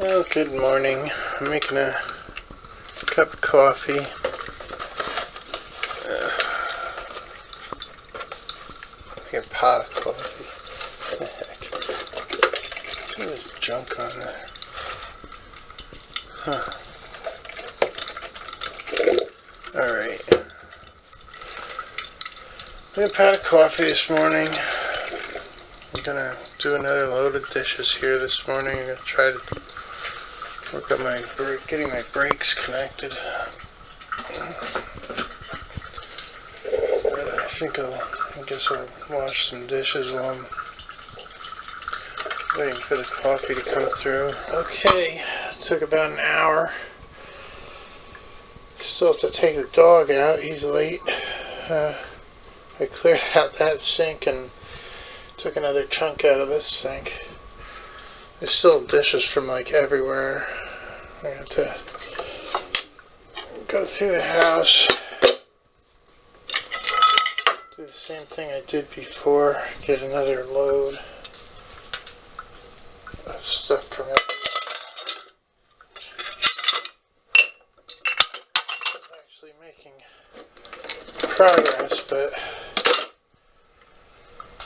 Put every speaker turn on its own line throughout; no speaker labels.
Well, good morning. I'm making a cup of coffee. Like a pot of coffee. What the heck? Look at this junk on there. Huh. Alright. Made a pot of coffee this morning. I'm gonna do another load of dishes here this morning. I'm gonna try to work on getting my brakes connected. I guess I'll wash some dishes while I'm waiting for the coffee to come through. Okay, it took about an hour. Still have to take the dog out. He's late. I cleared out that sink and took another chunk out of this sink. There's still dishes from like everywhere. I have to go through the house, do the same thing I did before, get another load of stuff from it. I'm actually making progress, but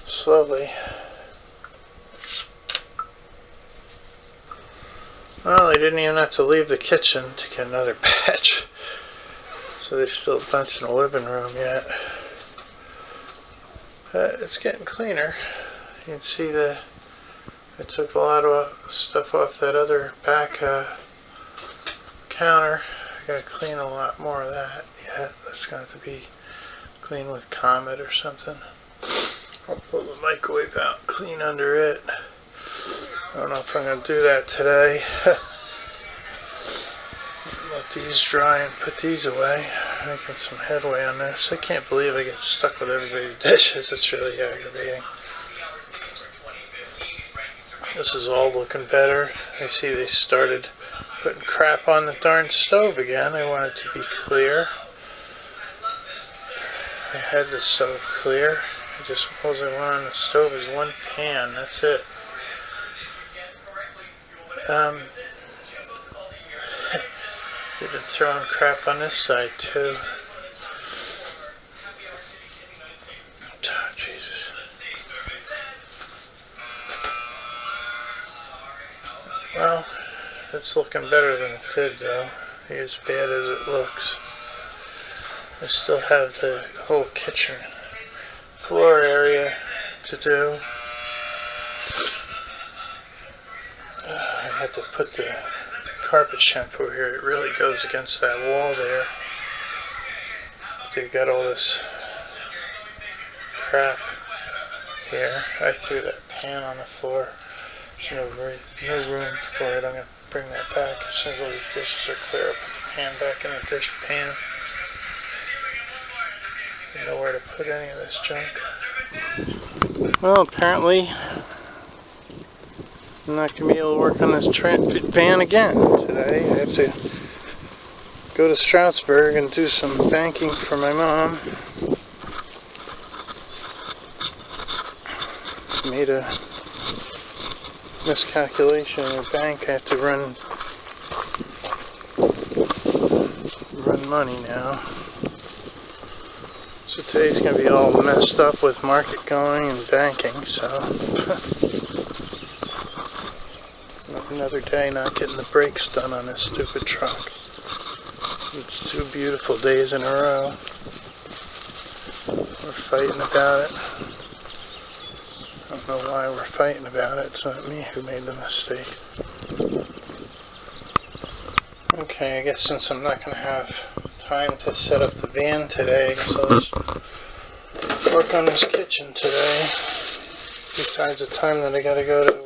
slowly. Well, they didn't even have to leave the kitchen to get another batch. So there's still a bunch in the living room yet. It's getting cleaner. You can see I took a lot of stuff off that other back counter. I gotta clean a lot more of that yet. That's going to have to be cleaned with Comet or something. I'll pull the microwave out, clean under it. I don't know if I'm going to do that today. Let these dry and put these away. Making some headway on this. I can't believe I get stuck with everybody's dishes. It's really aggravating. This is all looking better. I see they started putting crap on the darn stove again. I want it to be clear. I had the stove clear. I just suppose I want on the stove is one pan. That's it. They've been throwing crap on this side too. Oh, Jesus. Well, it's looking better than it did though. Ain't as bad as it looks. I still have the whole kitchen floor area to do. I had to put the carpet shampoo here. It really goes against that wall there. They've got all this crap here. I threw that pan on the floor. There's no room for it. I'm going to bring that back as soon as all these dishes are clear. I'll put the pan back in the dish pan. I don't know where to put any of this junk. Well, apparently I'm not going to be able to work on this van again today. I have to go to Stroudsburg and do some banking for my mom. Made a miscalculation in the bank. I have to run money now. So today's going to be all messed up with market going and banking, so another day not getting the brakes done on this stupid truck. It's 2 beautiful days in a row. We're fighting about it. I don't know why we're fighting about it. It's not me who made the mistake. Okay, I guess since I'm not going to have time to set up the van today, so let's work on this kitchen today. Besides the time that I got to go to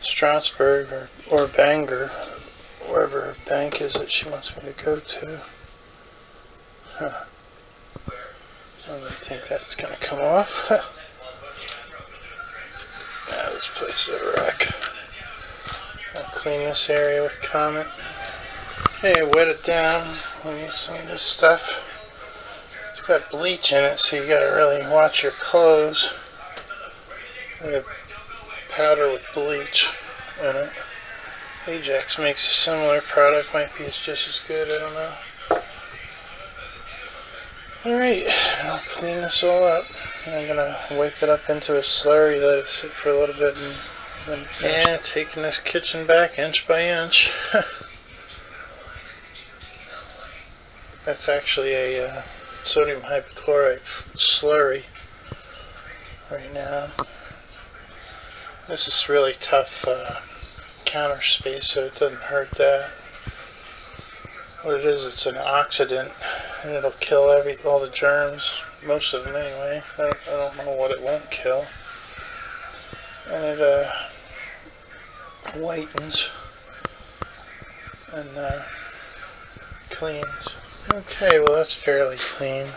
Stroudsburg or Bangor, wherever her bank is that she wants me to go to. Huh. I don't think that's going to come off. Yeah, this place is a wreck. I'll clean this area with Comet. Okay, wet it down. We'll use some of this stuff. It's got bleach in it, so you gotta really watch your clothes. I have powder with bleach in it. Hijacked makes a similar product, might be just as good, I don't know. Alright, I'll clean this all up. I'm gonna wipe it up into a slurry, let it sit for a little bit, and then yeah, taking this kitchen back inch by inch. That's actually a sodium hypochlorite slurry right now. This is really tough counter space, so it doesn't hurt that. What it is, it's an oxidant, and it'll kill all the germs, most of them anyway. I don't know what it won't kill. And it whitens and cleans. Okay, well that's fairly clean.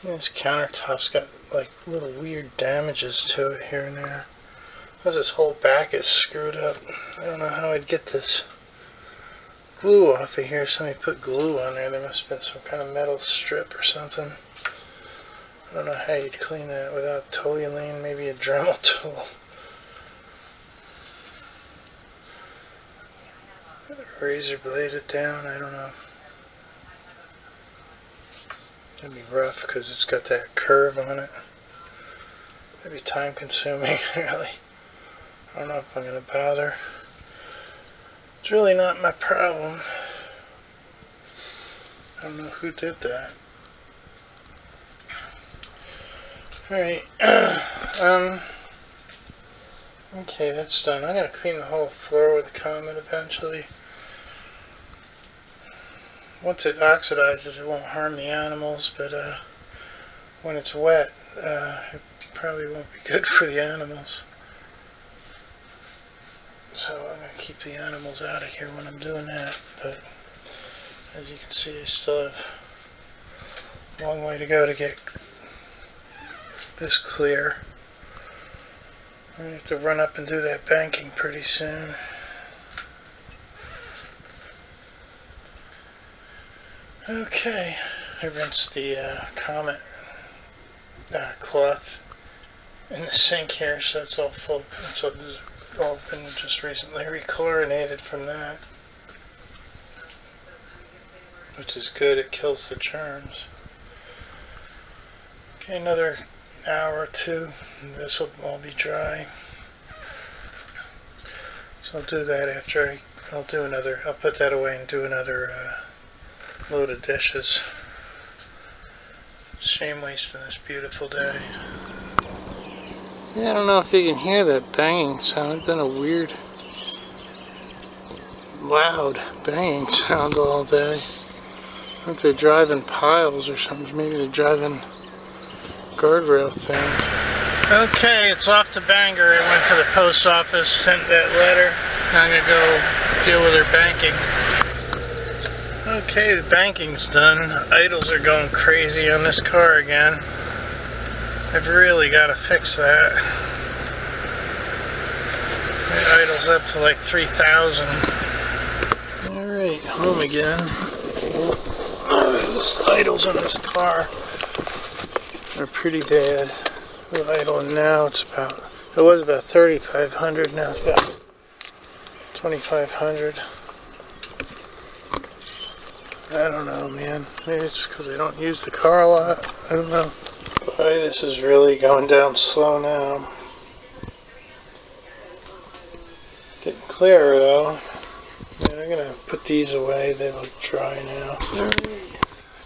This countertop's got like little weird damages to it here and there. Because this whole back is screwed up. I don't know how I'd get this glue off of here. Somebody put glue on there. There must have been some kind of metal strip or something. I don't know how you'd clean that without toluene, maybe a Dremel tool. Razor blade it down, I don't know. It'd be rough because it's got that curve on it. It'd be time consuming, really. I don't know if I'm going to bother. It's really not my problem. I don't know who did that. Alright, okay, that's done. I'm going to clean the whole floor with a Comet eventually. Once it oxidizes, it won't harm the animals, but when it's wet, it probably won't be good for the animals. So I'm going to keep the animals out of here when I'm doing that, but as you can see, I still have a long way to go to get this clear. I have to run up and do that banking pretty soon. Okay, I rinsed the Comet cloth in the sink here, so it's all full. It's all been just recently rechlorinated from that, which is good. It kills the germs. Okay, another hour or two, and this will all be dry. So I'll do that after I'll put that away and do another load of dishes. Shame wasting this beautiful day. Yeah, I don't know if you can hear that banging sound. It's been a weird, loud banging sound all day. I think they're driving piles or something. Maybe they're driving guardrail things. Okay, it's off to Bangor. I went to the post office, sent that letter. Now I'm going to go deal with their banking. Okay, the banking's done. Idles are going crazy on this car again. I've really got to fix that. It idles up to like 3,000. Alright, home again. Those idles on this car are pretty bad. We're idling now. It was about 3,500, now it's about 2,500. I don't know, man. Maybe it's just because I don't use the car a lot. I don't know. Boy, this is really going down slow now. Getting clearer though. Yeah, I'm gonna put these away. They look dry now.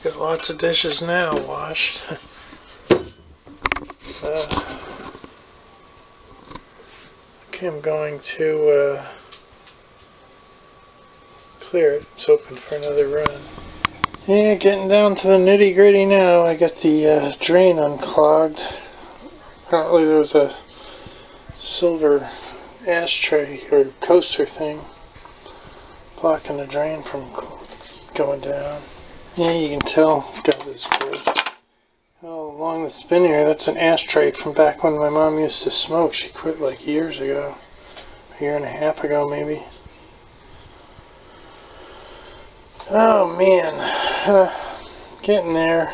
Got lots of dishes now washed. Okay, I'm going to clear it. It's open for another run. Yeah, getting down to the nitty gritty now. I got the drain unclogged. Apparently there was a silver ashtray or coaster thing blocking the drain from going down. Yeah, you can tell I've got this good. Oh, along the spin here, that's an ashtray from back when my mom used to smoke. She quit like years ago. A year and a half ago maybe. Oh man, getting there.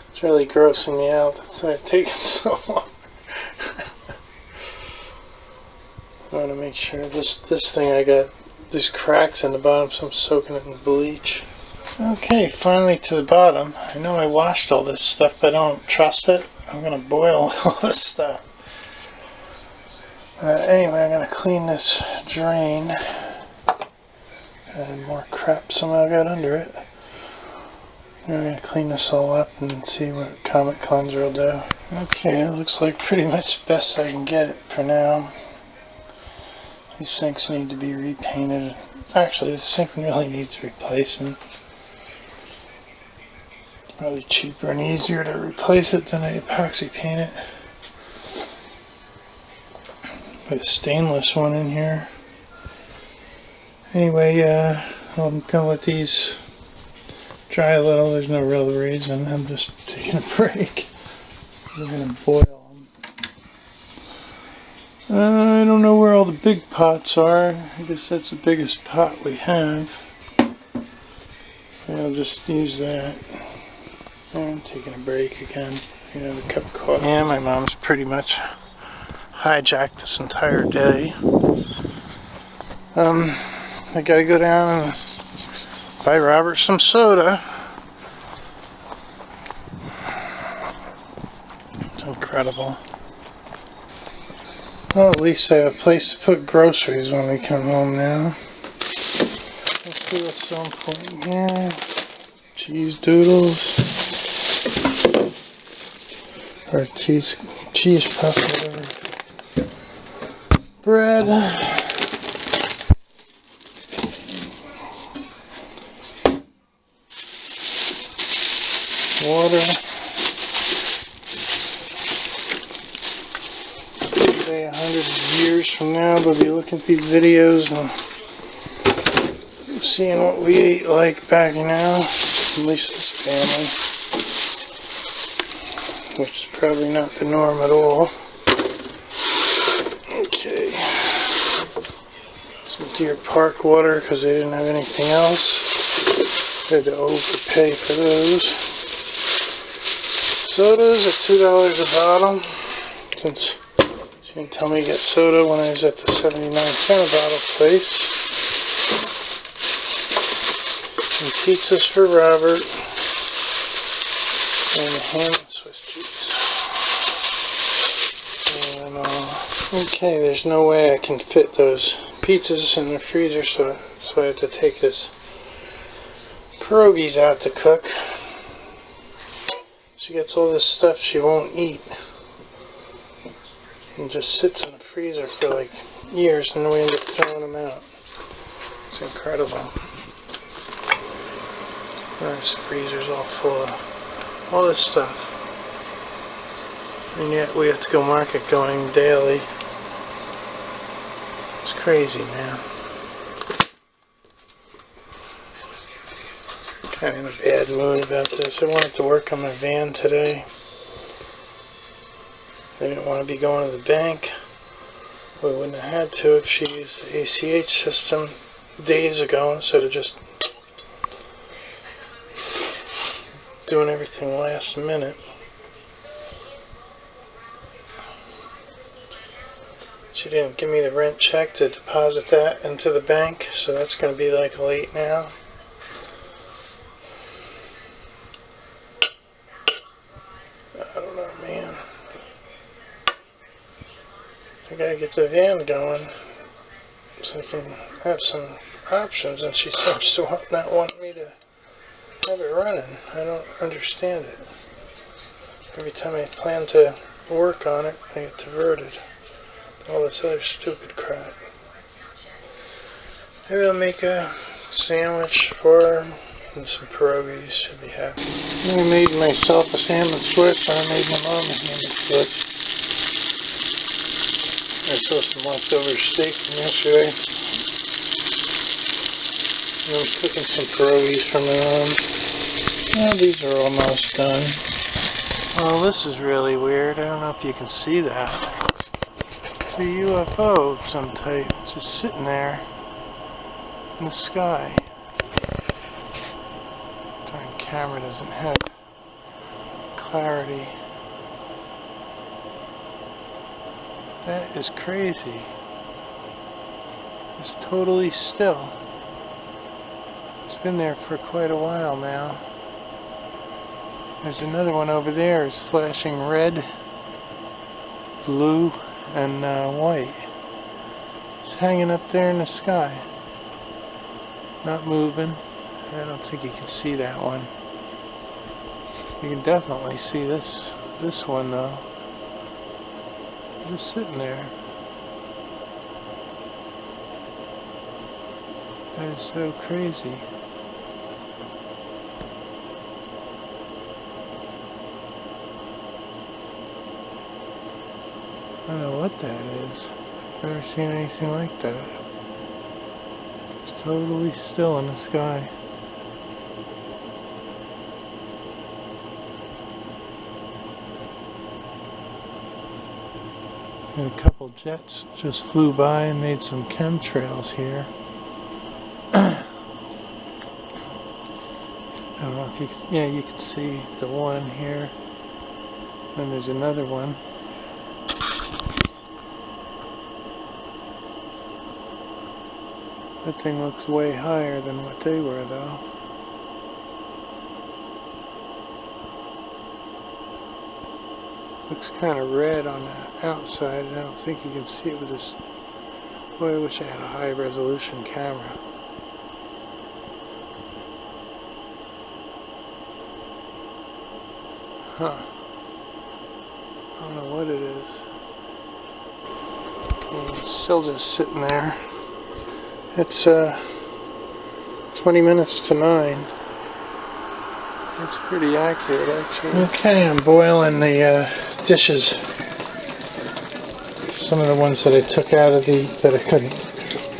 It's really grossing me out. That's why it's taking so long. I want to make sure this thing, I got these cracks in the bottom, so I'm soaking it in bleach. Okay, finally to the bottom. I know I washed all this stuff, but I don't trust it. I'm going to boil all this stuff. Anyway, I'm going to clean this drain. And more crap somehow got under it. I'm going to clean this all up and see what Comet Cleanser will do. Okay, it looks like pretty much the best I can get it for now. These sinks need to be repainted. Actually, the sink really needs replacement. It's probably cheaper and easier to replace it than to epoxy paint it. Put a stainless one in here. Anyway, I'm gonna let these dry a little. There's no real reason. I'm just taking a break. I'm gonna boil them. I don't know where all the big pots are. I guess that's the biggest pot we have. I'll just use that. I'm taking a break again. You have a cup of coffee. Yeah, my mom's pretty much hijacked this entire day. I gotta go down and buy Robert some soda. It's incredible. Well, at least I have a place to put groceries when we come home now. Let's see what's so important here. Cheese doodles. Or cheese puff, whatever. Bread. Water. Someday, 100 years from now, they'll be looking at these videos and seeing what we ate like back now. At least this family. Which is probably not the norm at all. Okay. Some Deer Park water because they didn't have anything else. They had to overpay for those. Sodas at $2 a bottle. Since she didn't tell me to get soda when I was at the 79-cent a bottle place. And pizzas for Robert. And ham and Swiss cheese. And, okay, there's no way I can fit those pizzas in the freezer, so I have to take this pierogies out to cook. She gets all this stuff she won't eat and just sits in the freezer for like years, and then we end up throwing them out. It's incredible. This freezer's all full of all this stuff, and yet we have to go market going daily. It's crazy, man. Kind of in a bad mood about this. I wanted to work on my van today. I didn't want to be going to the bank. We wouldn't have had to if she used the ACH system days ago instead of just doing everything last minute. She didn't give me the rent check to deposit that into the bank, so that's going to be like late now. I don't know, man. I gotta get the van going so I can have some options, and she seems to not want me to have it running. I don't understand it. Every time I plan to work on it, I get diverted. All this other stupid crap. Maybe I'll make a sandwich for her and some pierogies. She'll be happy. I made myself a ham and Swiss, or I made my mom a ham and Swiss. I saw some leftover steak from yesterday. And I'm cooking some pierogies for my mom. Well, these are almost done. Well, this is really weird. I don't know if you can see that. It's a UFO of some type, just sitting there in the sky. Darn camera doesn't have clarity. That is crazy. It's totally still. It's been there for quite a while now. There's another one over there. It's flashing red, blue, and white. It's hanging up there in the sky. Not moving. I don't think you can see that one. You can definitely see this one though. Just sitting there. That is so crazy. I don't know what that is. I've never seen anything like that. It's totally still in the sky. And a couple jets just flew by and made some chemtrails here. I don't know if you can, yeah, you can see the one here. Then there's another one. That thing looks way higher than what they were though. Looks kind of red on the outside. I don't think you can see it with this. Boy, I wish I had a high resolution camera. Huh. I don't know what it is. And it's still just sitting there. It's 20 minutes to 9. It's pretty accurate actually. Okay, I'm boiling the dishes. Some of the ones that I took out of that I couldn't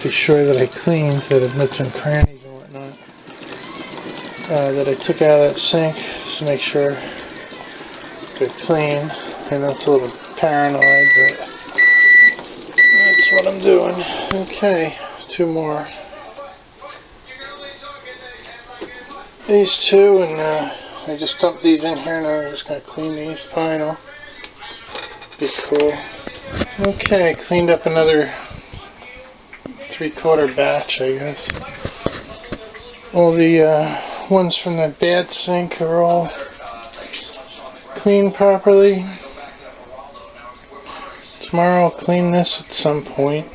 be sure that I cleaned, that had nooks and crannies and whatnot. That I took out of that sink just to make sure they're clean. I know it's a little paranoid, but that's what I'm doing. Okay, 2 more. These 2, and I just dumped these in here, and I'm just going to clean these final. Be cool. Okay, cleaned up another 3/4 batch, I guess. All the ones from the bad sink are all cleaned properly. Tomorrow I'll clean this at some point.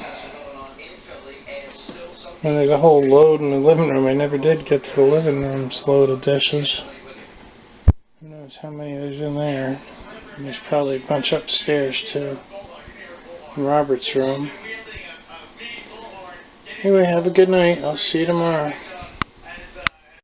And there's a whole load in the living room. I never did get to the living room's load of dishes. Who knows how many there's in there. And there's probably a bunch upstairs too. In Robert's room. Anyway, have a good night. I'll see you tomorrow.